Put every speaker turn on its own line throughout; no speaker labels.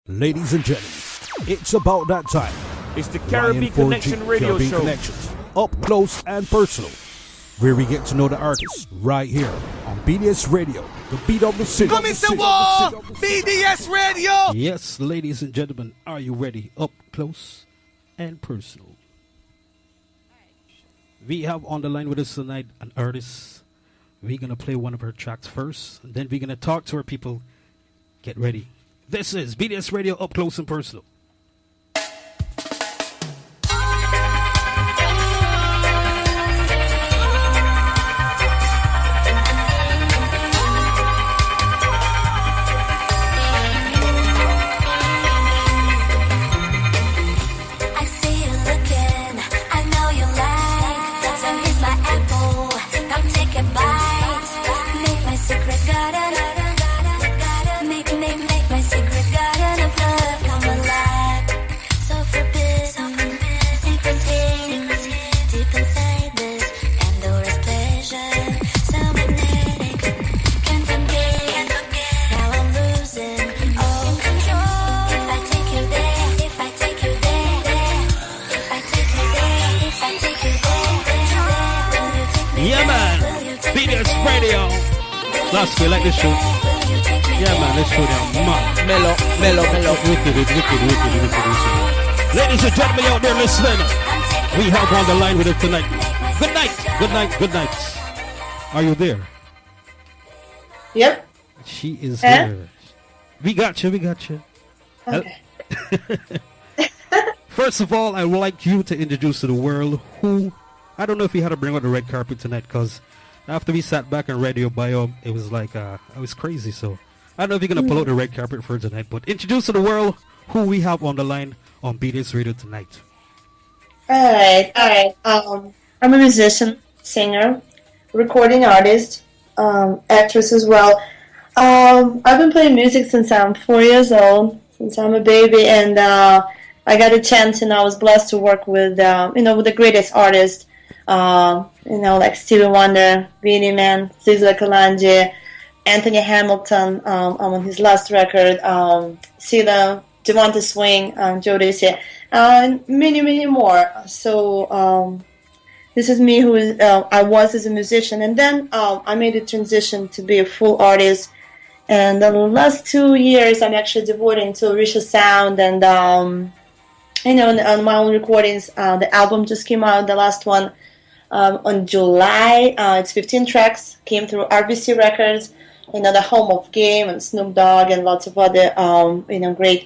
Ladies and gentlemen, it's about that time.
It's the Caribbean Connection radio
Caribbean
show.
Connections, up close and personal, where we get to know the artists right here on BDS Radio, the beat of the city.
Come into war, BDS Radio.
Yes, ladies and gentlemen, are you ready? Up close and personal. We have on the line with us tonight an artist. We're going to play one of her tracks first, and then we're going to talk to her people. Get ready. This is BDS Radio Up Close and Personal. Last we like this show. Yeah, man, let's show them.
Mellow.
Wicked. Ladies and gentlemen out there listening, we have on the line with us tonight. Good night. Are you there?
Yep.
She is here. We got you.
Okay.
First of all, I would like you to introduce to the world who, I don't know if you had to bring out the red carpet tonight, because after we sat back and read your bio, it was like, it was crazy. So I don't know if you're going to pull out the red carpet for tonight, but introduce to the world who we have on the line on BDS Radio tonight.
All right. I'm a musician, singer, recording artist, actress as well. I've been playing music since I'm 4 years old, since I'm a baby, and I got a chance, and I was blessed to work with, with the greatest artists. Like Stevie Wonder, Beenie Man, Cesar Kalanji, Anthony Hamilton, on his last record, Sila, Devonta Swing, Joe Dacey, and many more. So this is me who I was as a musician, and then I made a transition to be a full artist. And the last 2 years, I'm actually devoting to Orisha Sound, and on my own recordings. The album just came out, the last one. On July, it's 15 tracks, came through RBC Records, the home of Game and Snoop Dogg and lots of other, great,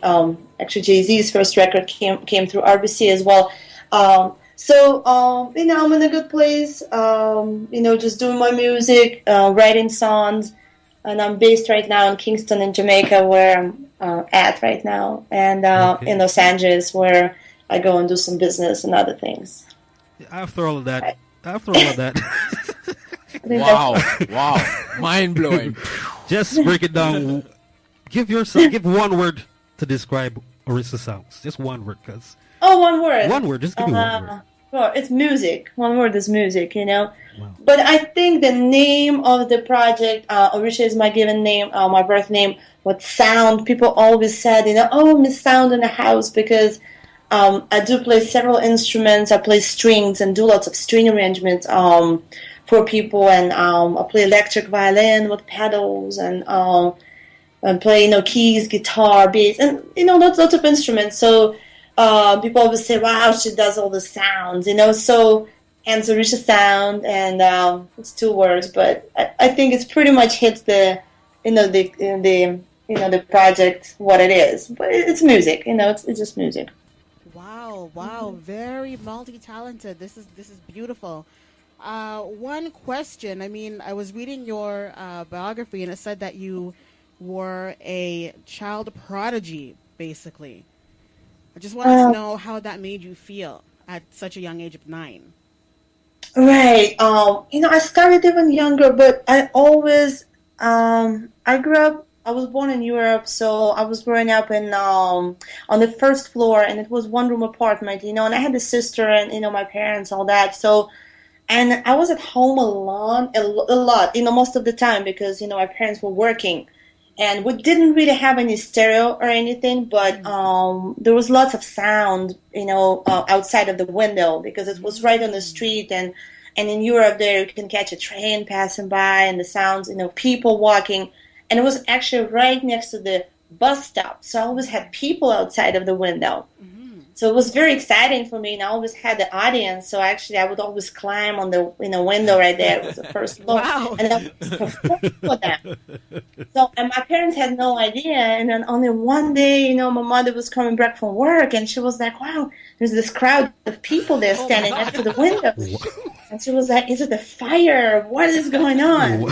actually Jay-Z's first record came through RBC as well. I'm in a good place, just doing my music, writing songs, and I'm based right now in Kingston in Jamaica, where I'm at right now, and in Los Angeles, where I go and do some business and other things.
After all of that.
Wow. Mind blowing.
Just break it down. Give one word to describe Orisha Sounds. Just one word, cuz.
Oh, one word.
One word. Just give me one word.
Well, it's music. One word is music,
Wow.
But I think the name of the project, Orisha is my given name, my birth name. What sound? People always said, Miss Sound in the house, because I do play several instruments. I play strings and do lots of string arrangements for people, and I play electric violin with pedals, and play keys, guitar, bass, and lots of instruments. So people always say, "Wow, she does all the sounds," So and it's Orisha Sound, and it's 2 words, but I think it's pretty much hits the the project what it is. But it's music, it's just music.
Wow, very multi-talented. This is beautiful. One question. I mean, I was reading your biography, and it said that you were a child prodigy, basically. I just wanted to know how that made you feel at such a young age of 9.
Right. I started even younger, but I always, I grew up, I was born in Europe, so I was growing up in on the first floor, and it was one-room apartment, and I had a sister and, my parents, all that. So And I was at home alone a lot, most of the time because, my parents were working. and we didn't really have any stereo or anything, but there was lots of sound, outside of the window because it was right on the street, and in Europe there you can catch a train passing by and the sounds, people walking, and it was actually right next to the bus stop, so I always had people outside of the window. So it was very exciting for me, and I always had the audience. So actually, I would always climb on the window right there. It was the first floor,
Wow.
and I would perform for them. So, and my parents had no idea. And then only one day, my mother was coming back from work, and she was like, "Wow, there's this crowd of people there standing next to the window." And she was like, "Is it a fire? What is going on?"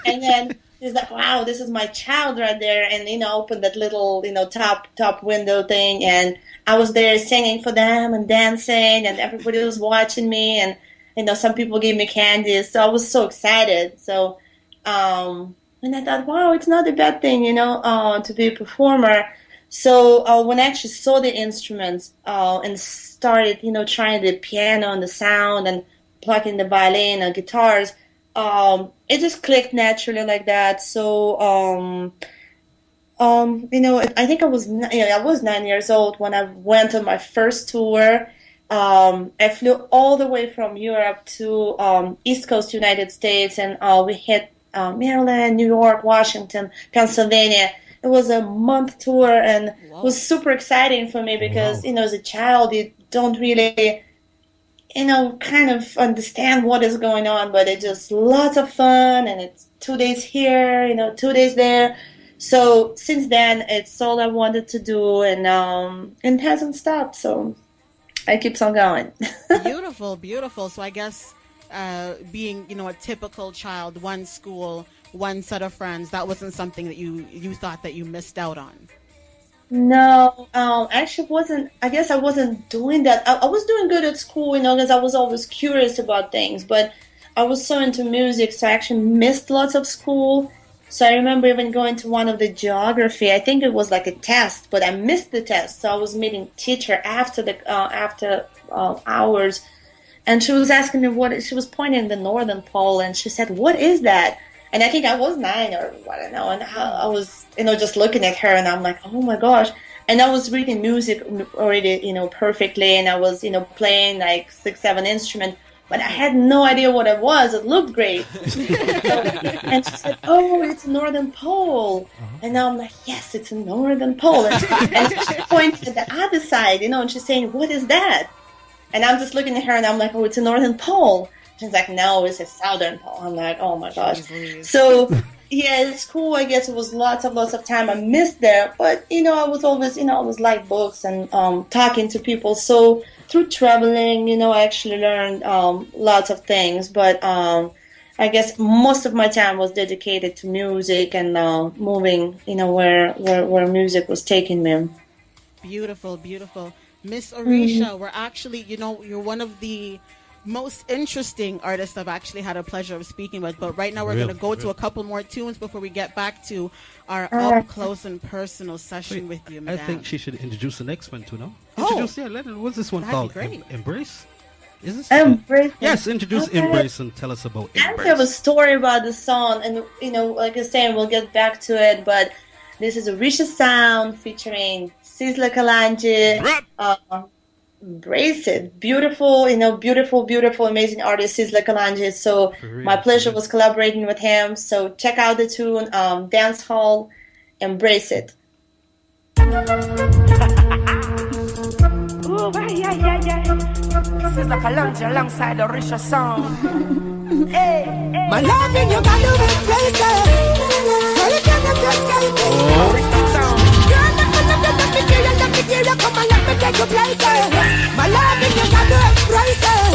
And then she's like, "Wow, this is my child right there," and opened that little top window thing, and I was there singing for them and dancing, and everybody was watching me, and some people gave me candies, so I was so excited. So and I thought, wow, it's not a bad thing, to be a performer. So when I actually saw the instruments and started trying the piano and the sound and plucking the violin and guitars, it just clicked naturally like that. So I think I was 9 years old when I went on my first tour. I flew all the way from Europe to East Coast United States, and we hit Maryland, New York, Washington, Pennsylvania. It was a month tour, and it was super exciting for me because as a child you don't really kind of understand what is going on, but it's just lots of fun, and it's 2 days here, 2 days there. So since then, it's all I wanted to do, and it hasn't stopped. So I keep on going.
Beautiful, beautiful. So I guess being a typical child, one school, one set of friends, that wasn't something that you thought that you missed out on.
No, actually wasn't. I guess I wasn't doing that. I was doing good at school, because I was always curious about things. But I was so into music, so I actually missed lots of school. So I remember even going to one of the geography. I think it was like a test, but I missed the test. So I was meeting teacher after the hours, and she was asking me she was pointing at the northern pole, and she said, "What is that?" And I think I was 9 or I don't know, and I was just looking at her, and I'm like, "Oh my gosh!" And I was reading music already, perfectly, and I was playing like 6-7 instruments. But I had no idea what it was. It looked great. And she said, "Oh, it's Northern Pole." And now I'm like, "Yes, it's a Northern Pole." And she pointed at the other side, and she's saying, "What is that?" And I'm just looking at her, and I'm like, "Oh, it's a Northern Pole." She's like, "No, it's a Southern Pole." I'm like, "Oh my gosh." So yeah, it's cool. I guess it was lots of time I missed there. But, I was always, I was like books and talking to people. So through traveling, I actually learned lots of things. But I guess most of my time was dedicated to music and moving, where music was taking me.
Beautiful, beautiful. Miss Orisha, we're actually, you're one of the most interesting artists I've actually had a pleasure of speaking with. But right now we're going to go to a couple more tunes before we get back to our up close and personal session with you, madam.
I think she should introduce the next one too, no?
Oh.
What's this one
That'd
called?
be great.
Embrace? Is this?
Embrace.
Yes, introduce Embrace and tell us about
I
Embrace.
have a story about the song, and like I said, we'll get back to it. But this is Orisha Sound featuring Sizzla Kalonji. Embrace it. Beautiful, beautiful, amazing artist, Sizzla Kalonji. So my pleasure was collaborating with him. So check out the tune, Dance Hall, Embrace It.
Ooh, yeah. Sizzla Kalonji alongside Orisha Sound. Hey.
My love in you got to embrace it. Girl, you cannot escape it.
Orisha Sound.
Girl, let me give you, come and let me take your place. My love in you got to embrace it.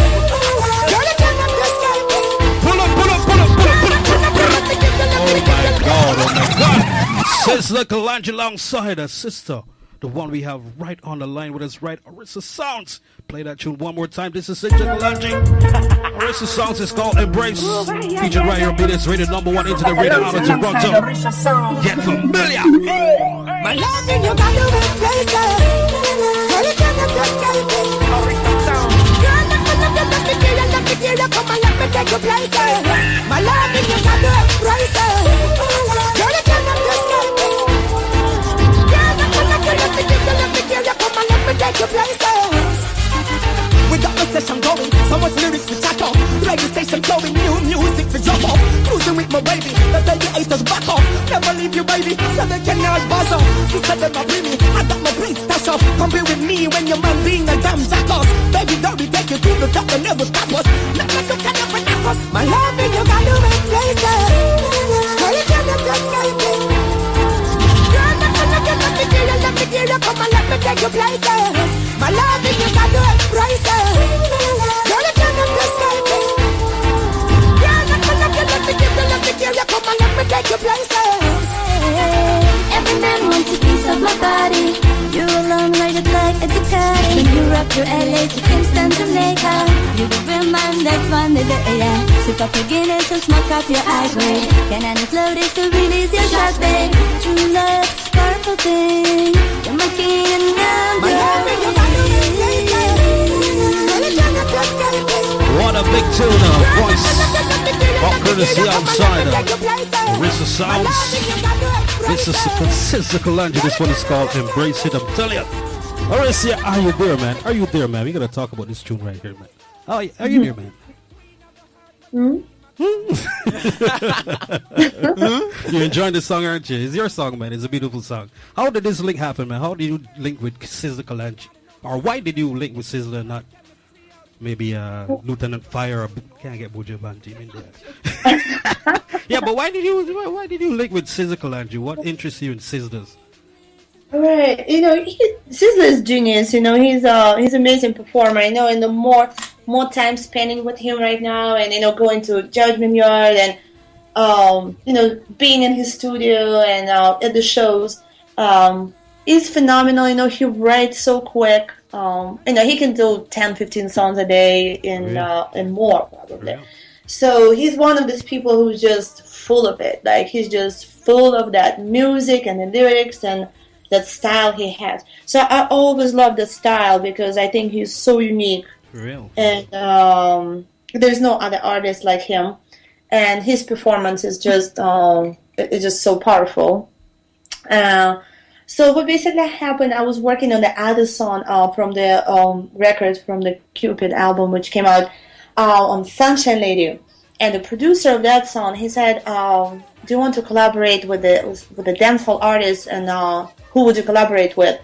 Girl, you cannot escape it.
Pull up. Oh my God. Sizzla Kalonji alongside her sister, the one we have right on the line with us, right? Orisha Sounds. Play that tune one more time. This is Sizzla Kalonji. Orisha Sounds is called Embrace. Featured right here, BDS rated #1 into the radio out of Toronto. Get familiar.
My love in you got to embrace it. Girl, you cannot escape it. Girl, let me give you, come and let me take your place. My love in you got to embrace it. Girl, you cannot escape it. take you places. We got the session going, so much lyrics to chat off. Radio station flowing, new music to drop off. Cruising with my baby, the baby haters back off. Never leave you baby, so they cannot buzz off. Sister them a bring me, I got my place stash off. Come be with me when your man being a damn jackass. Baby don't we take you to the top and never stop us. Not like you can never knock us. My love and you got to make places. Girl you cannot escape me. Girl let me give you, come and let me take you places. My love and you got to embrace it. Girl you cannot escape me. Girl let me give you, come and let me take you places.
Every man wants a piece of my body. You alone ride it like a Ducati. When you rock your LA to Kingston, Jamaica. You the real man that's fun to the yeah. Sip up your Guinness and smoke up your ivory. Can I just load it to release your shot, babe? True love, powerful thing. You're my king and I'm your
What a big tune of voice. All courtesy outside of Orisha Sounds. This is Sizzle Lange. This one is called Embrace It. I'm telling you. Orisha, are you there, man? Are you there, man? We gotta talk about this tune right here, man. Oh, are you there, man? You're enjoying the song, aren't you? It's your song, man. It's a beautiful song. How did this link happen, man? How did you link with Sizzle Lange? Or why did you link with Sizzle and not maybe Lieutenant Fire? Or can't get Buju Banji in there. Yeah, but why did you link with Sizzle Lange? What interests you in Sizzlers?
Right, Sizzler is genius. He's an amazing performer. And the more time spending with him right now, and going to Judgment Yard, and being in his studio and at the shows, is phenomenal. He writes so quick. He can do 10-15 songs a day and more probably. Yeah. So he's one of these people who's just full of it. Like he's just full of that music and the lyrics and that style he has. So I always love that style because I think he's so unique.
For real.
And there's no other artist like him. And his performance is just it's just so powerful. So what basically happened, I was working on the other song from the record from the Cupid album, which came out on Sunshine Lady. And the producer of that song, he said, do you want to collaborate with the dancehall artist, and who would you collaborate with?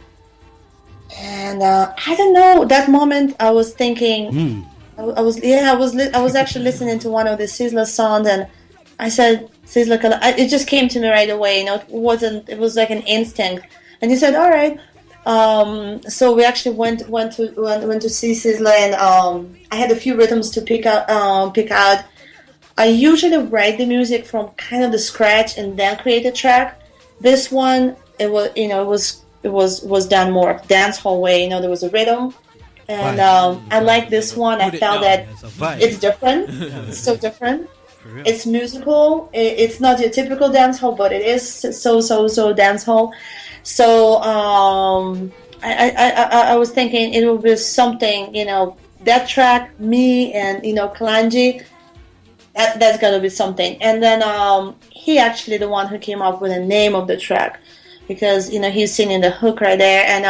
And I don't know, that moment I was thinking, I was actually listening to one of the Sizzler songs, and I said, Sizzler, it just came to me right away. It was like an instinct. And he said, all right. So we actually went to see Sizzler, and I had a few rhythms to pick out. I usually write the music from kind of the scratch and then create a track. This one, it was done more dance hall way. There was a rhythm, and I like this one. I felt that it's different. It's so different. It's musical. It's not your typical dance hall, but it is so dance hall. So I was thinking it would be something. That track, me and Kalanji. That's gonna be something. And then he actually the one who came up with the name of the track, because he's singing the hook right there, and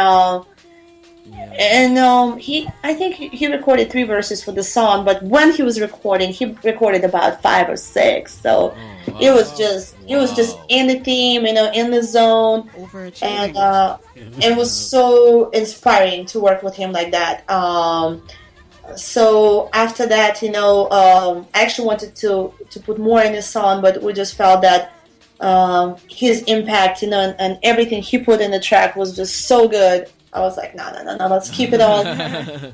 I think he recorded 3 verses for the song, but when he was recording, he recorded about 5 or 6. So it was just in the theme, in the zone, and it was so inspiring to work with him like that. So after that, I actually wanted to put more in the song, but we just felt that his impact, and everything he put in the track was just so good. I was like, no, let's keep it all. It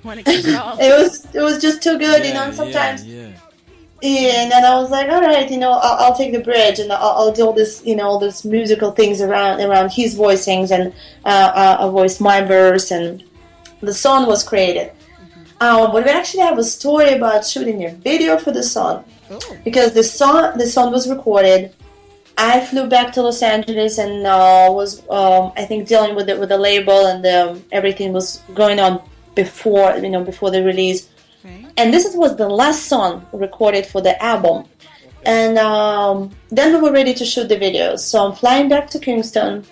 was just too good, and sometimes. Yeah. And then I was like, all right, I'll take the bridge, and I'll do all this, all these musical things around his voicings, and I voiced my verse, and the song was created. But we actually have a story about shooting a video for the song, because the song was recorded. I flew back to Los Angeles and was I think dealing with the label, and everything was going on before the release. Right. And this was the last song recorded for the album, and then we were ready to shoot the video. So I'm flying back to Kingston,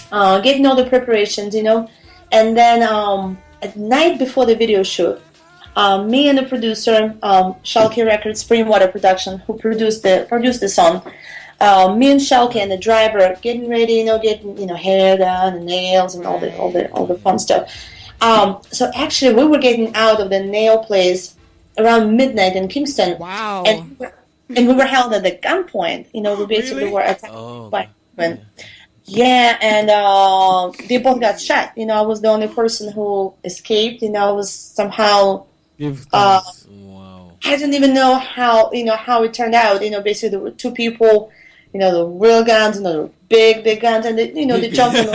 getting all the preparations, and then at night before the video shoot, me and the producer, Shalky Records, Springwater Production, who produced the song. Me and Shalky and the driver getting ready, getting hair done and nails and all the fun stuff. So actually, we were getting out of the nail place around midnight in Kingston.
Wow.
And we were held at the gunpoint. We basically were attacked by women. Yeah, and they both got shot. I was the only person who escaped. I was somehow.
Wow.
I don't even know how it turned out. Basically there were two people. The real guns, the big guns, and they jumped on.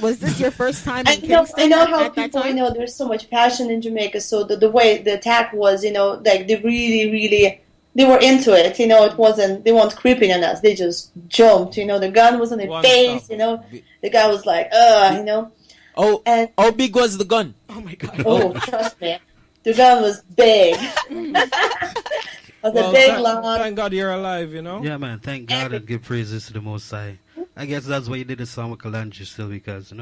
Was this your first time in
Kingston? I know how
at
people,
that time?
there's so much passion in Jamaica. So the way the attack was, like they really, they were into it. It wasn't, they weren't creeping on us. They just jumped. The gun was on their face. The guy was like,
Oh, and how big was the gun?
Oh my God.
Oh, trust me, the gun was big. Was a big long.
Thank God you're alive,
Yeah, man. Thank God and give praises to the Most High. I guess that's why you did the song with Kalanji still, because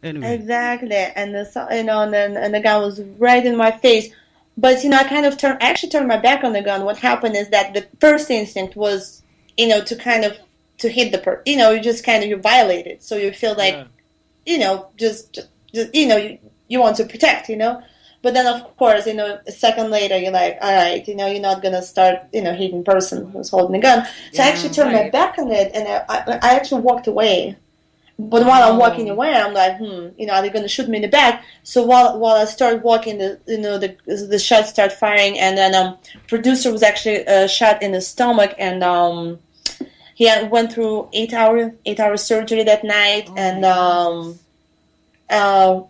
Anyway.
Exactly, and the gun was right in my face. But I kind of actually turned my back on the gun. What happened is that the first instinct was, to kind of to hit the person. You just kind of you violate it, so you feel like, just you want to protect, But then, of course, a second later, you're like, all right, you're not going to start, hitting person who's holding a gun. So I actually turned my back on it, and I actually walked away. But while I'm walking away, I'm like, are they going to shoot me in the back? So while I started walking, the shots start firing, and then producer was actually shot in the stomach, and he went through 8-hour surgery that night, and I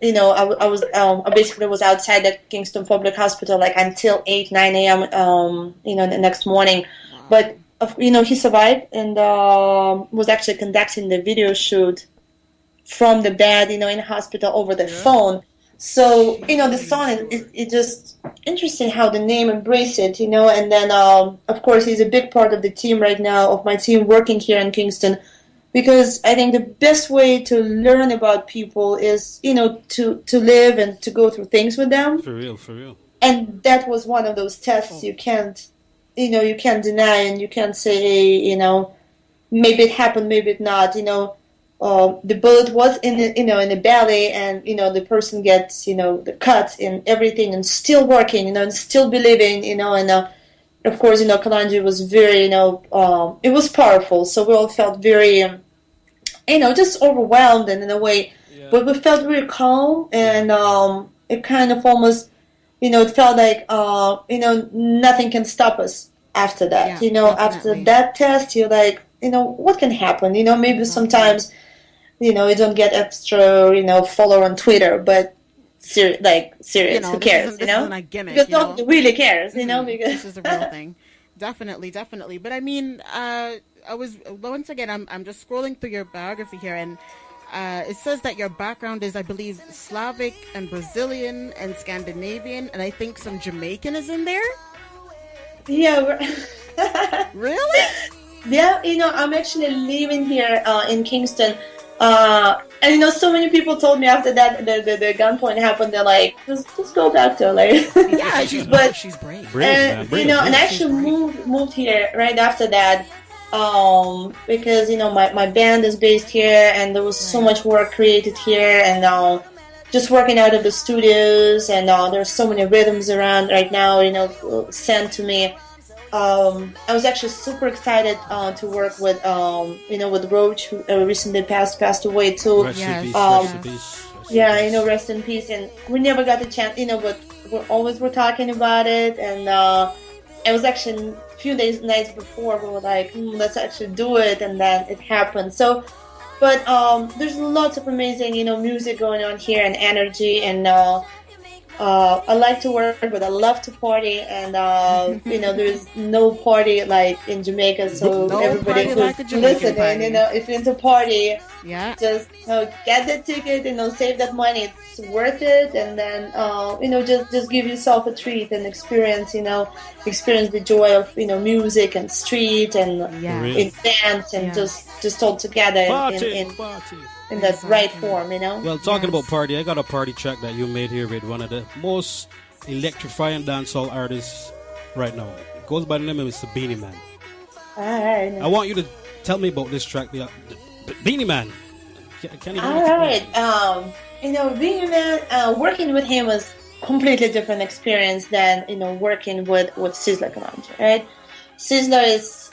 basically was outside the Kingston Public Hospital like until 8-9 a.m. The next morning, but he survived and was actually conducting the video shoot from the bed, in the hospital over the phone. So the song it's just interesting how the name embraced it, and then of course he's a big part of the team right now, of my team working here in Kingston. Because I think the best way to learn about people is, to live and to go through things with them.
For real.
And that was one of those tests you can't deny, and you can't say, maybe it happened, maybe it not. The bullet was in the belly, and the person gets the cut and everything, and still working, and still believing, and. Of course, Kalanji was very, it was powerful. So we all felt very, just overwhelmed and in a way. Yeah. But we felt very calm, and it kind of almost, it felt like, nothing can stop us after that.
Yeah,
after that test, you're like, what can happen? Maybe sometimes, you don't get extra, follow on Twitter, but serious, who cares,
this isn't a gimmick,
because nobody really cares, because
this is a real thing. Definitely. But I mean, I was, once again, I'm just scrolling through your biography here, and it says that your background is, I believe, Slavic and Brazilian and Scandinavian, and I think some Jamaican is in there.
Yeah.
Really?
Yeah, I'm actually living here in Kingston. And so many people told me after that the gunpoint happened, they're like, just go back to LA.
Yeah, she's brave.
And and I actually moved here right after that, because my band is based here, and there was so much work created here, and just working out of the studios, and there's so many rhythms around right now, sent to me. I was actually super excited to work with with Roach, who recently passed away too.
Rest in peace.
Yeah, rest in peace. And we never got the chance, but we're talking about it. And it was actually a few nights before we were like, let's actually do it, and then it happened. So, but there's lots of amazing music going on here, and energy, and I like to work, but I love to party, and there's no party like in Jamaica. So everybody who's listening, if you're into party, just get the ticket, save that money. It's worth it, and then just give yourself a treat and experience the joy of music and street and in dance and just all together.
Party.
in that right form, you know.
Well, talking about party, I got a party track that you made here with one of the most electrifying dancehall artists right now. It goes by the name of Mr. Beenie Man.
All right.
I want you to tell me about this track, Beenie Man. Can you
All right. You know, Beenie Man, working with him was completely different experience than, you know, working with Sizzla Kalonji, right? Sizzla is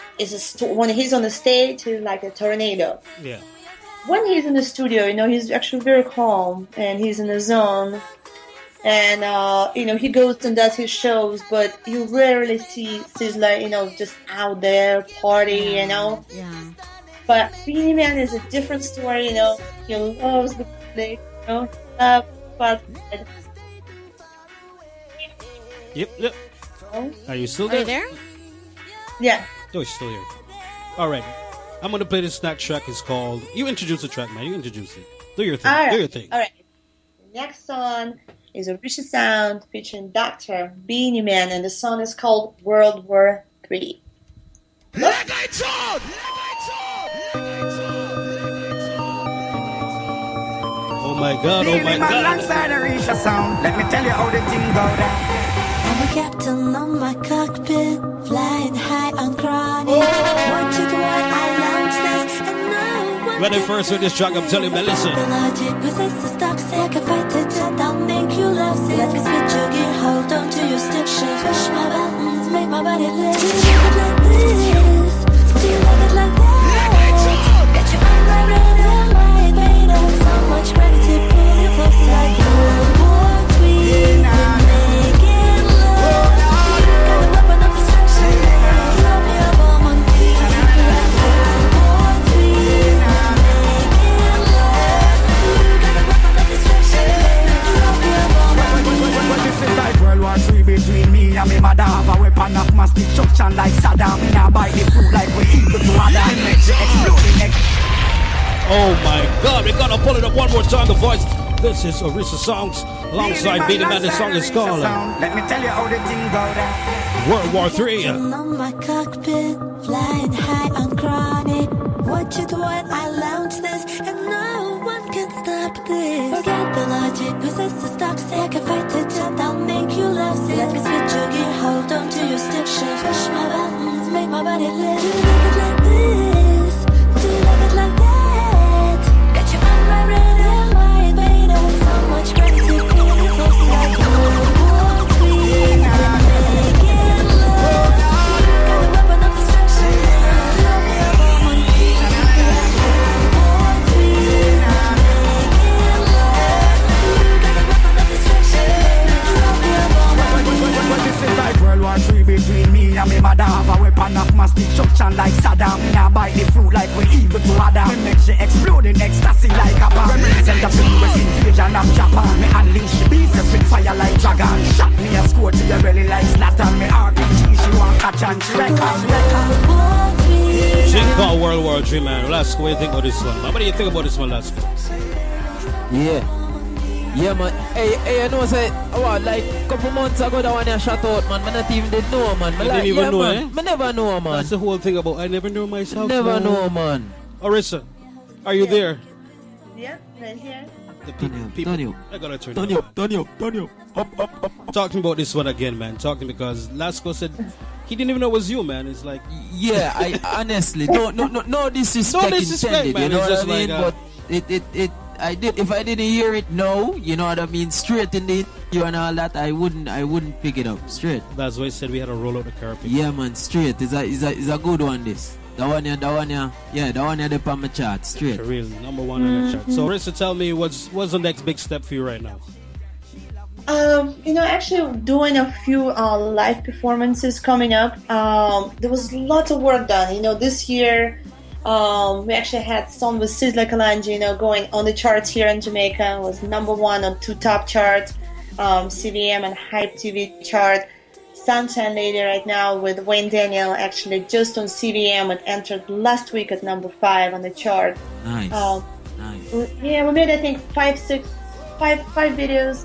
when he's on the stage, he's like a tornado.
Yeah.
When he's in the studio, you know, he's actually very calm and he's in the zone. And, you know, he goes and does his shows, but you rarely see Sizzla, you know, just out there party, you know.
Yeah.
But Beenie Man is a different story, you know. He loves the play, you know. But
Yep. Are you still
Are
there?
you there?
yeah.
Oh, he's still here. All right. I'm going to play this next track. It's called... You introduce the track, man. You introduce it. Do your thing.
All right.
Do your thing.
All right. The next song is Orisha Sound featuring Dr. Beenie Man, and the song is called World War III.
Oh my God, oh my
Beenie Man
God.
alongside Orisha Sound. Let me tell you how the thing go down.
I'm a captain on my cockpit, flying high on chronic. Want you to what I launch this, and no one
When I first heard this track, I'm telling you, man, listen.
The logic possesses toxic. I can fight it, I'll make you love sick. Let me switch your gear, hold on to your stick shift. Push my buttons, make my body live. Do you love it like this? Do you love it like that? Got you on my radar, my radar. So much ready to pull you close like World War III. Making love. Got a weapon of destruction. Drop your bomb on me. World War III. Making love. Got a weapon of destruction. Drop your bomb on me.
Well, this is like World War III between me and me mother. Have a weapon of mass destruction like Saddam. Me now buy the food like we equal to Adam. Make you explode the next.
Oh my God, we gotta pull it up one more time. The voice. This is Orisha Songs alongside Beenie Man. The song is called
Let me tell you how the thing go down.
World War III.
On my cockpit, flying high on chronic. Watch it when I launch this, and no one can stop this. Forget the logic, possesses toxic. I can fight it, I'll make you love sick. Let me switch your gear, hold on to your stick shift. Push my buttons, make my body live. Do you love it like this? Do you love it like that? Got you on my radar, my radar. So much gravity, pull you close like World War III. Making love. Got a weapon of destruction. Drop your bomb on me. World War III. Making love. Got a weapon of destruction. Drop your bomb on me.
Well, this is like World War III between me and me mother. Have a weapon of mass destruction like Saddam. Me now buy the fruit like we evil to Adam. Me make you explode in ecstasy like a bomb. Represent the West invasion of Japan. Me unleash the beast with fire like dragon. Shot me a score to your belly like Zlatan. Me RPG she want catch and she record.
Shit called World War III, man. Lasco, what do you think about this one? What do you think about this one, Lasco?
Yeah, man. Hey, you know, say, what, like, couple months ago, that one I shot out, man. I not even did know, man.
You didn't even know,
man.
eh?
I never know, man.
That's the whole thing about I never know myself.
Never
man.
know, man.
Orisa, are you there?
Yeah, right here.
The people. I gotta turn
Turn
it
you up, turn you up, turn you up. Up.
Talk to me about this one again, man. Talk to me because Lasco said he didn't even know it was you, man. It's like,
Yeah, I honestly, no disrespect,
No disrespect,
intended,
man.
you know
It's
what
just
I mean?
like,
But I did. If I didn't hear it, no, you know what I mean. Straight in the interview and all that, I wouldn't pick it up straight.
that's why he said we had to roll out the carpet.
Yeah, man, straight. It's a good one. This, the one here, the one here, the on my chart, straight.
For real, number one on the chart. So, Orisa, tell me what's the next big step for you right now?
You know, actually doing a few live performances coming up. There was lots of work done. You know, this year we actually had song with Sizzla Kalonji, you know, going on the charts here in Jamaica. It was number one on 2 top charts, CVM and Hype TV chart. Sunshine Lady right now with Wayne Daniel actually just on CVM. It entered last week at number 5 on the chart.
Nice. Nice.
Yeah, we made I think five videos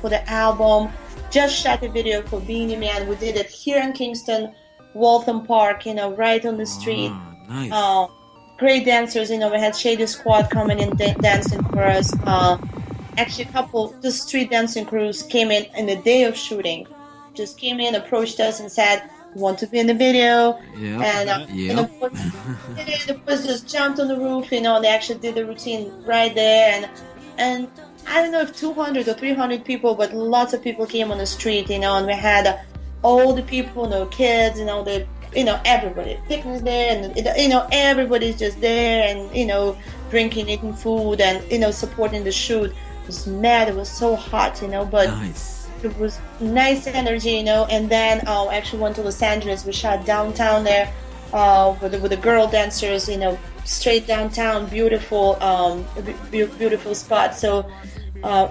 for the album. Just shot a video for Beenie Man. We did it here in Kingston, Waltham Park, you know, right on the street.
Nice.
great dancers. We had Shady Squad coming in dancing for us. Actually, a couple the street dancing crews came in the day of shooting. Just came in, approached us, and said, "Want to be in the video?" And the boys just jumped on the roof. They actually did the routine right there, and I don't know if 200 or 300 people, but lots of people came on the street. And we had all the people, kids, everybody. Picnics there, and everybody's just there, and drinking, eating food, and supporting the shoot. It was mad. It was so hot, but
Nice.
it was nice energy, And then I actually went to Los Angeles. We shot downtown there with the girl dancers, straight downtown, beautiful, beautiful spot. So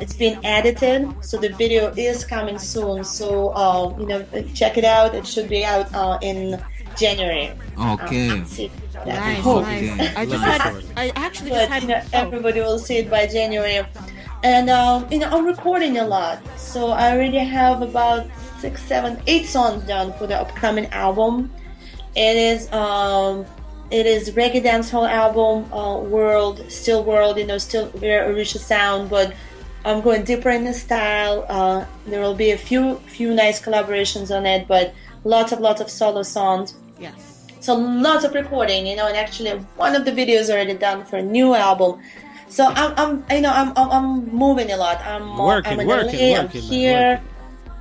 it's been edited, so the video is coming soon. So check it out. It should be out in January.
Okay.
Nice,
Okay.
nice. I actually just had.
Everybody will see it by January. And I'm recording a lot, so I already have about 6, 7, 8 songs done for the upcoming album. It is reggae dancehall album, still very Orisha sound, but I'm going deeper in the style. There will be a few nice collaborations on it, but lots of solo songs.
Yes.
So lots of recording, and actually one of the videos already done for a new album. So I'm moving a lot. I'm in LA. I'm here.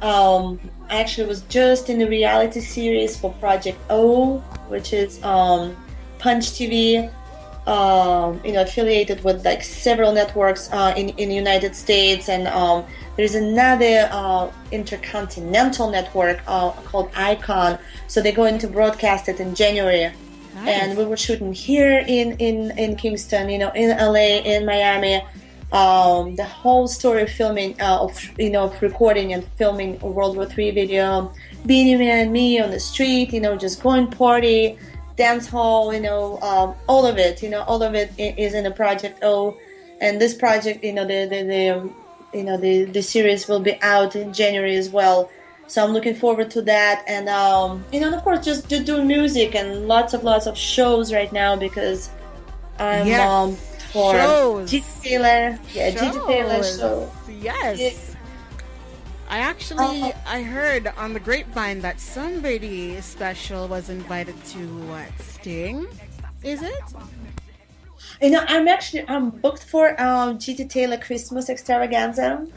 I actually was just in the reality series for Project O, which is Punch TV, affiliated with like several networks in the United States, and there's another intercontinental network called Icon. So they're going to broadcast it in January. Nice. And we were shooting here in Kingston, in LA, in Miami. The whole story of filming, of recording and filming a World War III video. Beenie Man, me on the street, just going party, dance hall, all of it, all of it is in the Project O. And this project, the series will be out in January as well. So I'm looking forward to that, and and of course just doing music and lots of shows right now because I'm for Gigi Taylor, Gigi Taylor show.
Yes. Yeah. I heard on the grapevine that somebody special was invited to Sting. Is it?
I'm booked for Gigi Taylor Christmas extravaganza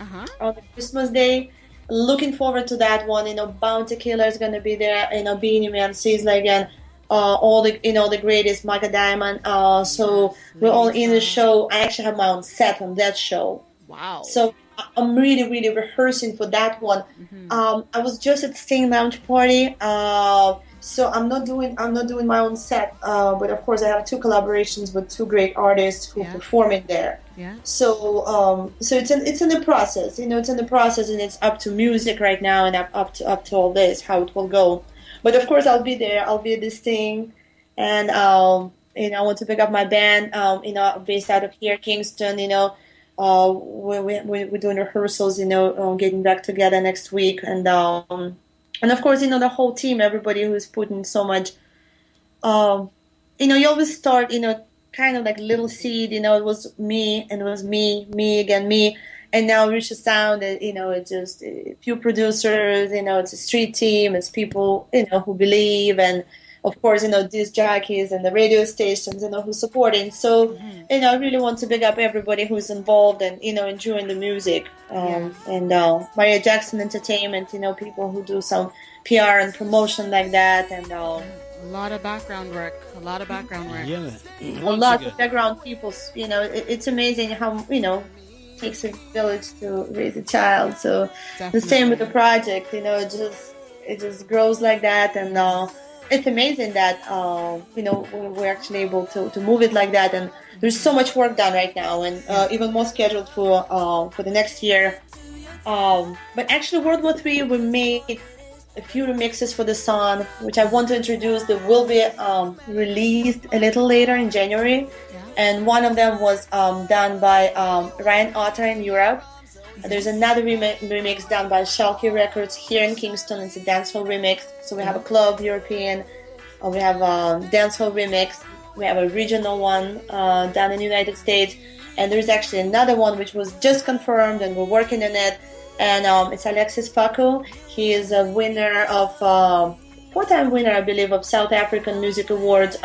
on the Christmas day. Looking forward to that one. Bounty Killer is gonna be there. Beenie Man, Sizzler again, all the the greatest, Micah Diamond. So we're all in the show. I actually have my own set on that show.
Wow.
So I'm really rehearsing for that one. Mm-hmm. I was just at Sting Lounge Party. So I'm not doing my own set. But of course I have 2 collaborations with 2 great artists who perform in there.
Yeah.
So it's in the process. It's in the process, and it's up to music right now, and up to all this how it will go. But of course I'll be there. I'll be at this thing, and I want to pick up my band. Based out of here, Kingston. We're doing rehearsals. Getting back together next week, and of course the whole team, everybody who's putting so much. You always start kind of like little seed, it was me, and it was me again, me, and now Orisha Sound, it's just a few producers, it's a street team, it's people, who believe, and of course, disc jockeys and the radio stations, who's supporting. So, I really want to big up everybody who's involved and, enjoying the music. And Maria Jackson Entertainment, people who do some PR and promotion like that, and
a lot of background work.
Yeah.
A lot of background people. It's amazing how it takes a village to raise a child. So
Definitely.
The same with the project. It just grows like that, and it's amazing that we're actually able to move it like that. And there's so much work done right now, and even more scheduled for the next year. But actually, World War III, we made a few remixes for the song, which I want to introduce. That will be released a little later in January. Yeah. And one of them was done by Ryan Otter in Europe. There's another remix done by Schalke Records here in Kingston. It's a dancehall remix. So we have a club European, we have a dancehall remix. we have a regional one down in the United States, and there's actually another one which was just confirmed, and we're working on it. And it's Alexis Faku. He is a winner of 4-time winner, I believe, of South African Music Awards.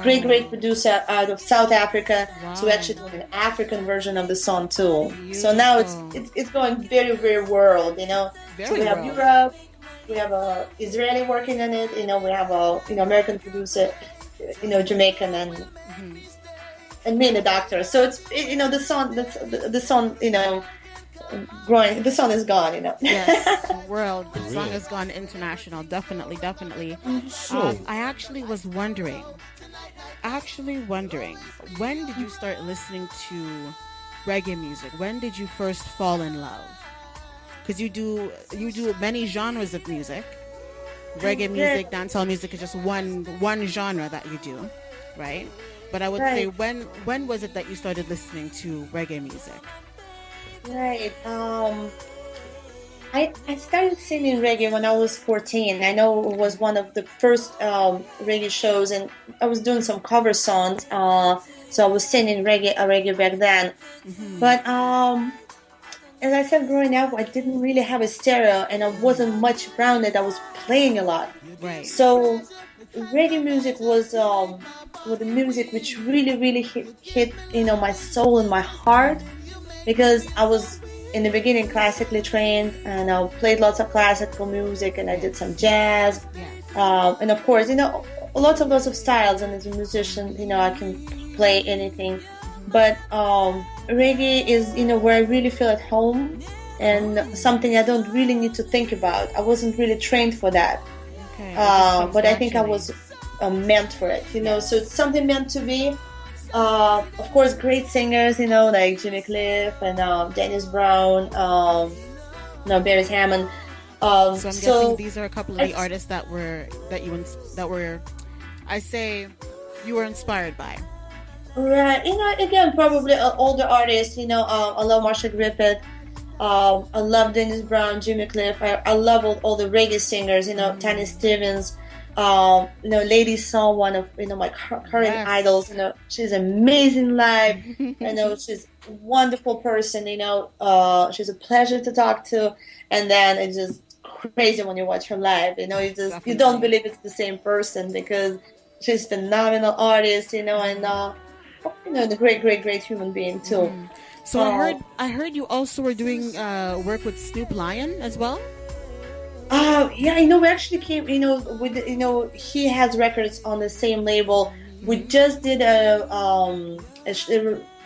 Great producer out of South Africa.
Wow.
So we actually doing an African version of the song too. So now it's going very, very world, you know.
Very
so we have
world.
Europe, we have a Israeli working on it, you know, we have a American producer, you know, Jamaican, and me and the doctor. So it's the song, you know, growing. The song is gone, you know.
Yes, world. The song has gone international. Definitely.
So-
I actually was wondering, when did you start listening to reggae music? When did you first fall in love? Because you do many genres of music. Reggae music, dancehall music is just one genre that you do, right? But I would say, when was it that you started listening to reggae music?
Right. I started singing reggae when I was 14. I know it was one of the first reggae shows, and I was doing some cover songs. So I was singing reggae back then. But as I said, growing up, I didn't really have a stereo, and I wasn't much around it. I was playing a lot.
Right.
So reggae music was the music which really hit my soul and my heart, because I was in the beginning classically trained, and I played lots of classical music, and I did some jazz, and of course lots of styles. And as a musician, I can play anything, but reggae is where I really feel at home, and something I don't really need to think about. I wasn't really trained for that.
Okay.
But I think I was meant for it, so it's something meant to be. Of course, great singers, like Jimmy Cliff and Dennis Brown, Barry Hammond.
So I'm guessing these are a couple of the artists that were I say you were inspired by.
Right, again, probably older artists. I love Marsha Griffith. I love Dennis Brown, Jimmy Cliff. I love all the reggae singers. Tanya Stevens. Lady Song, one of my current idols. She's amazing live. She's a wonderful person. She's a pleasure to talk to, and then it's just crazy when you watch her live. You don't believe it's the same person, because she's a phenomenal artist. And the great human being too.
So I heard you also were doing work with Snoop Lion as well.
We actually came, with, he has records on the same label. We just did a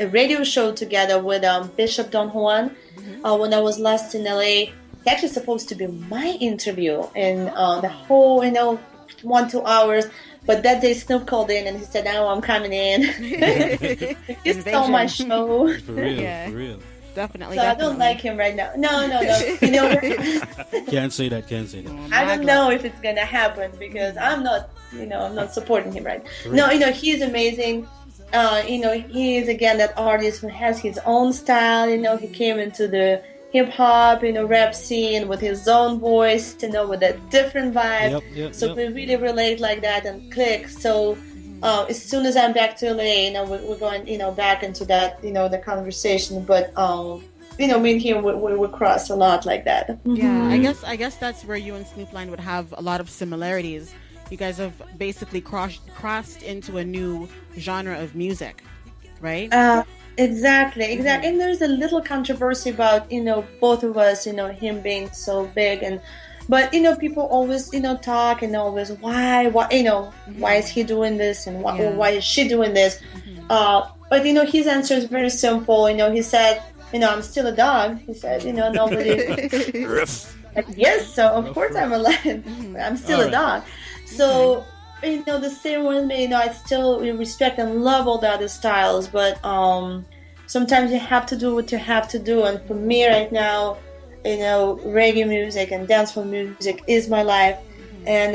radio show together with Bishop Don Juan when I was last in LA. It's actually supposed to be my interview in the whole, 1-2 hours. But that day Snoop called in and he said, "Now I'm coming in." He stole my show.
For real.
Definitely.
So I don't like him right now. No.
Can't say that.
I don't know if it's gonna happen, because I'm not supporting him right now. No, he's amazing. He is again that artist who has his own style. He came into the hip hop, rap scene with his own voice, with a different vibe.
Yep.
So we really relate like that and click. So as soon as I'm back to LA, we're going, back into that, the conversation. But me and him, we cross a lot like that.
Yeah, I guess that's where you and Snoop Lion would have a lot of similarities. You guys have basically crossed into a new genre of music, right?
Exactly. And there's a little controversy about, both of us, him being so big, but people always, talk and always why is he doing this, and why is she doing this? But his answer is very simple. He said, I'm still a dog. He said, nobody. Yes, so of course I'm alive. I'm still a dog. So. The same with me, I still respect and love all the other styles, but sometimes you have to do what you have to do. And for me right now, reggae music and dancehall music is my life. And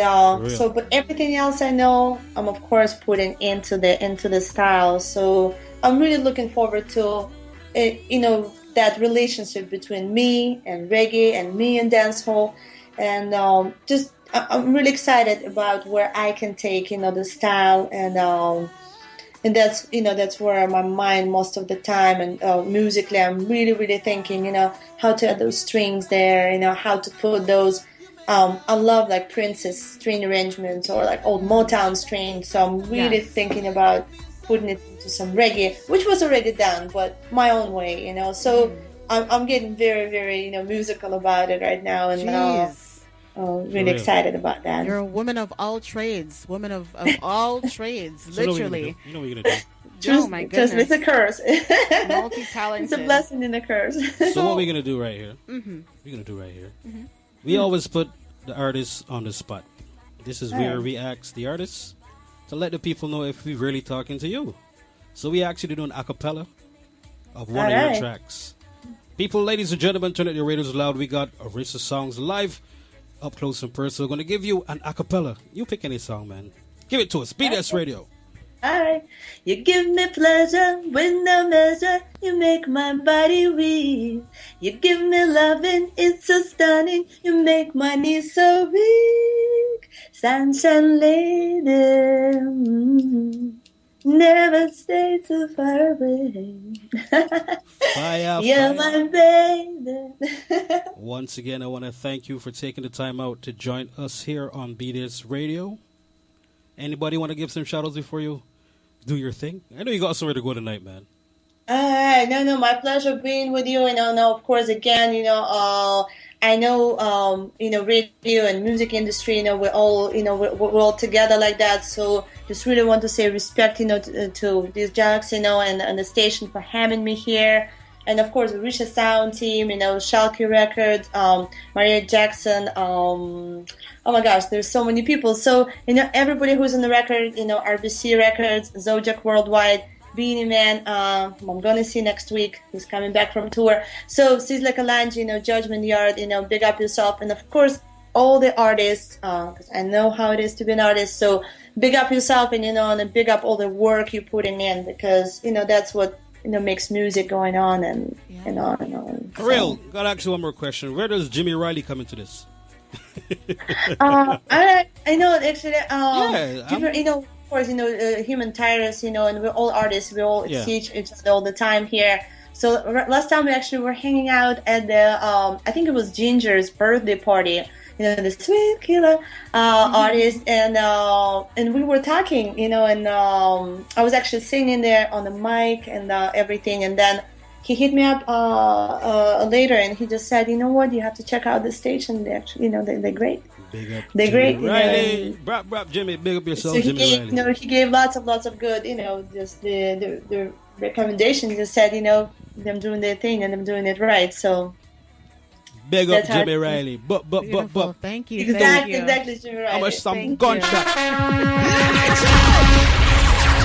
but everything else I know, I'm of course putting into the style. So I'm really looking forward to that relationship between me and reggae and me and dancehall, and I'm really excited about where I can take, the style, and that's that's where my mind most of the time, and musically I'm really thinking how to add those strings there, how to put those. I love like Prince's string arrangements or like old Motown strings, so I'm really thinking about putting it into some reggae, which was already done, but my own way, So I'm getting very musical about it right now, and really excited about that.
You're a woman of all trades, all trades, literally.
You know what you're gonna do.
Oh my goodness!
It's a curse.
Multi-talented.
It's a blessing and a curse.
So what we're gonna do right here? We're gonna do right here. We always put the artists on the spot. This is where we ask the artists to let the people know if we're really talking to you. So we ask you to do an acapella of one of your tracks. People, ladies and gentlemen, turn up your radios loud. We got Orisha Songs live, up close and personal. We're going to give you an acapella. You pick any song, man. Give it to us. BDS Radio.
Alright. You give me pleasure with no measure. You make my body weak. You give me loving, it's so stunning. You make my knees so weak. Sunshine lady, never stay too far away.
Fire,
You're my baby.
Once again, I want to thank you for taking the time out to join us here on BDS Radio. Anybody want to give some shout outs before you do your thing? I know you got somewhere to go tonight, man.
No, my pleasure being with you. Of course, again, I know, radio and music industry, we're all, we're all together like that. So just really want to say respect, to these jacks, and the station for having me here. And of course, Orisha Sound team, Shalky Records, Maria Jackson, oh my gosh, there's so many people. So, everybody who's on the record, RBC Records, Zodiac Worldwide, Beenie Man, I'm going to see next week. He's coming back from tour. So, Sizzla Kalonji, Judgment Yard, big up yourself. And of course, all the artists, because I know how it is to be an artist. So, big up yourself and big up all the work you're putting in, because, that's what makes music going on and on and on.
For real, gotta ask you one more question. Where does Jimmy Riley come into this?
I know actually. Of course, human tyrants. And we're all artists. We all see each other all the time here. So last time we actually were hanging out at the I think it was Ginger's birthday party. The sweet killer artist, and we were talking, and I was actually singing there on the mic and everything, and then he hit me up later, and he just said, what, you have to check out the station. They actually, they're great.
Big up,
they're
Jimmy
great.
Riley. Brap, Jimmy, big up yourself,
so
Jimmy Riley.
He gave lots of good, just the recommendations. He just said, them doing their thing and them doing it right. So.
Big up Jimmy Riley. But.
Thank you.
Exactly, Jimmy Riley.
How much some gunshot?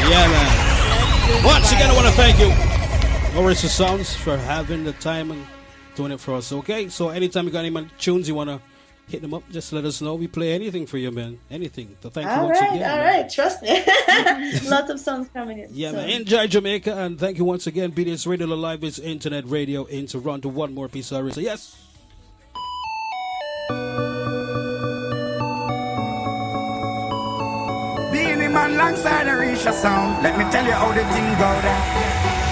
Yeah, man. Once again, I want to thank you, Orisha Sounds, for having the time and doing it for us. Okay, so anytime you got any tunes you want to hit them up, just let us know. We play anything for you, man. Anything. So thank you once again.
All right, trust me. Lots of songs coming in.
Yeah, man. Enjoy Jamaica, and thank you once again. BDS Radio Live is internet radio in Toronto. One more piece of Orisha. Yes.
Beenie Man alongside Orisha Sound. Let me tell you how the thing go down.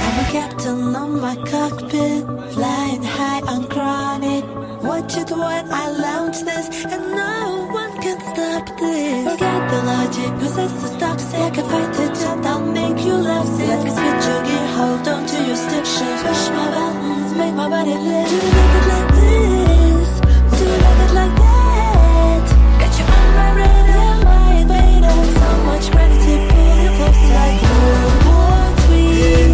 I'm a captain on my cockpit, flying high on chronic. Watch it when I launch this, and no one can stop this. Forget the logic, cause it's just toxic. If I touch it, I'll make you love sick. Let me switch your gear, hold on to your stick shift. Push my buttons, make my body lift. Do you like it like this? Do you like it like that? Got you on my radar, my radar. So much gratitude, pull you close like World War III.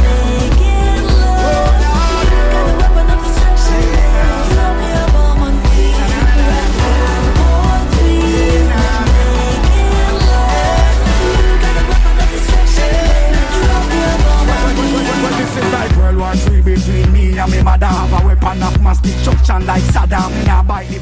Making love. Got a weapon of destruction. Drop your bomb on me. Like World War III. Making love. Got a weapon of destruction. Drop your bomb on me.
Well, this is like World War III between me and me mother. Have a weapon of mass destruction like Saddam. Me nah buy the